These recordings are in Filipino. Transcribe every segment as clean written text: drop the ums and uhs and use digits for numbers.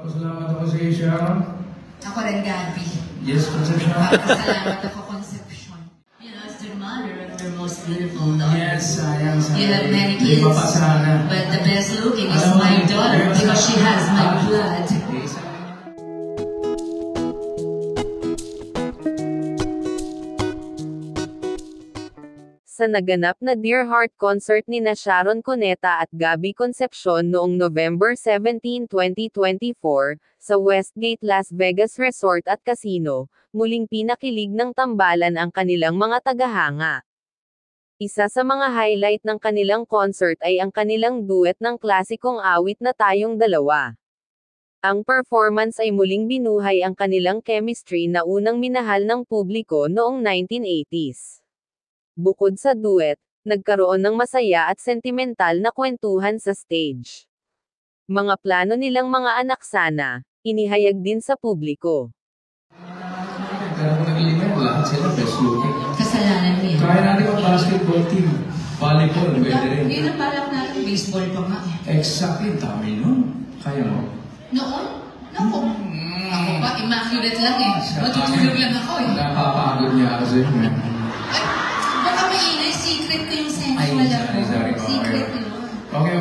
Salamat ako sa iyo, Sharon. Ako rin, Gabby. Yes, Concepcion. Salamat ako, Concepcion. You know, as the mother of your most beautiful daughter. Yes, sayang. You have many kids, but the best looking is my daughter because she has my blood. Sa naganap na Dear Heart concert ni na Sharon Cuneta at Gabby Concepcion noong November 17, 2024, sa Westgate Las Vegas Resort at Casino, muling pinakilig ng tambalan ang kanilang mga tagahanga. Isa sa mga highlight ng kanilang concert ay ang kanilang duet ng klasikong awit na Tayong Dalawa. Ang performance ay muling binuhay ang kanilang chemistry na unang minahal ng publiko noong 1980s. Bukod sa duet, nagkaroon ng masaya at sentimental na kwentuhan sa stage. Mga plano nilang mga anak sana, inihayag din sa publiko. Kasalanan niya. Kaya natin ang basketball team. Volleyball, pwede rin. Yun ang balak natin, baseball pa nga. Exactly, dami nun. Kaya mo? Noon? Naku. Ako pa, immaculate lang eh. Matutulog lang ako eh. Napapagod niya ako sa'yo. Baka maingay, secret ko yung sensual ako. Sorry. Secret yun. Okay.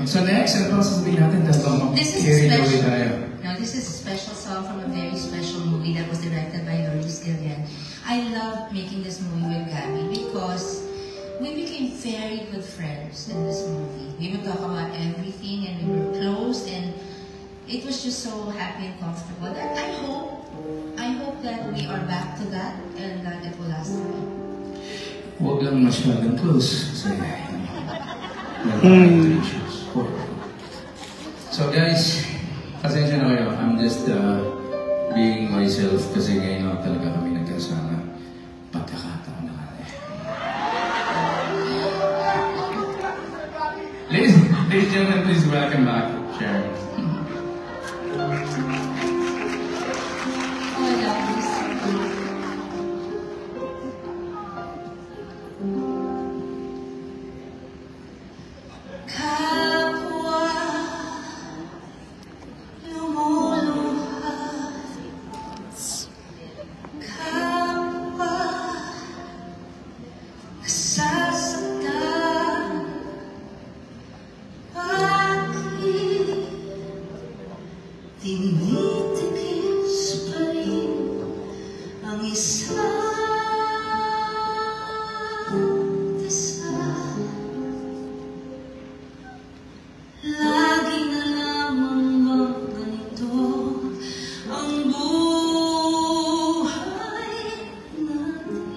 So next, ano sasabihin natin? This is a special. No, this is a special song from a very special movie that was directed by Loris Gillian. I love making this movie with Gabby because we became very good friends in this movie. We would talk about everything and we were close and it was just so happy and comfortable. And I hope that we are back to that and that it will last forever. Huwag lang masyadong close. So guys, pasensya na kayo. I'm just being myself kasi ngayon ako talaga kami nagkasama. Pagkakataon na kami. Ladies and gentlemen, please welcome back Sharon. Tinitikis pa rin ang isa't isa. Lagi na lamang ba ganito ang buhay natin?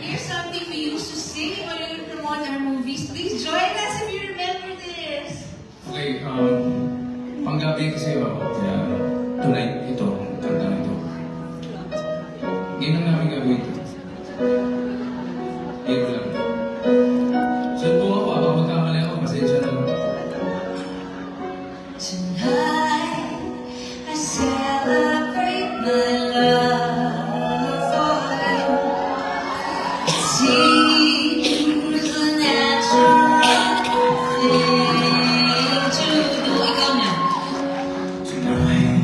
Here's something we used to sing when we promote our movies. Please join us if you remember this. Okay, panggabi kasi ako, kaya tonight ito, kanta na ito. Ngayon lang namin gagawin ito. Hero lang. So kung ako, magkamali ako, pasensya na lang. Tonight, I celebrate my love for you. It seems a natural thing to do. Ikaw na. Tonight,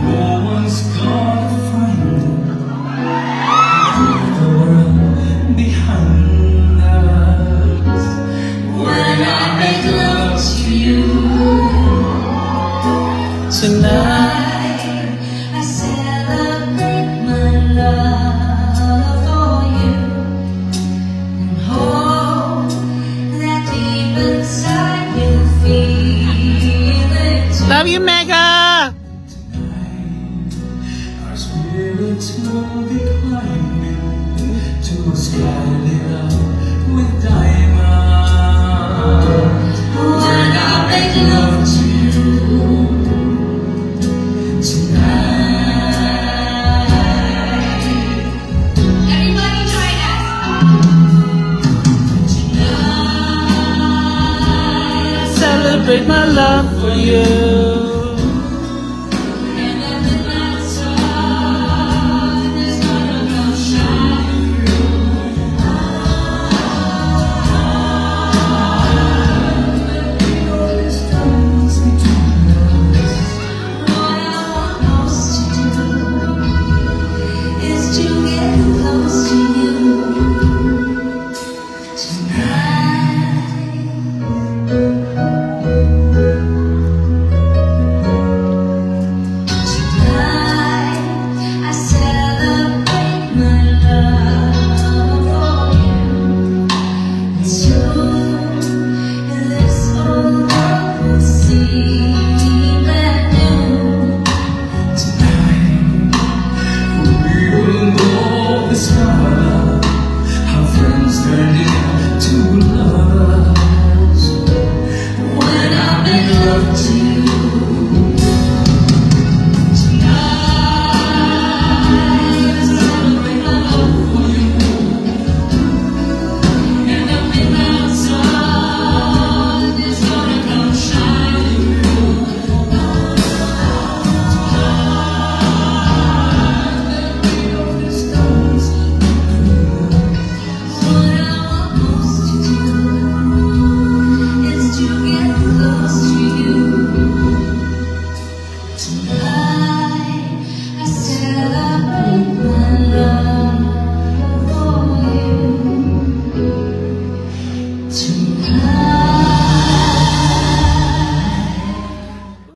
no one's gonna find the world behind us. When I make love to you. Tonight, I celebrate my love for you and hope that deep inside you feel it too. Love you, Mega! Our spirits will be climbing to a sky lit up with diamonds. When I make love to you tonight. Everybody join us. Tonight. Celebrate my love for you. And the midnight sun is gonna come shine through. Distance between us. What I want most to do is to get close to you tonight. I celebrate my love for you. And soon this whole world will seem brand new. Tonight, we will know the sky, how friends turned into lovers. When I make love to you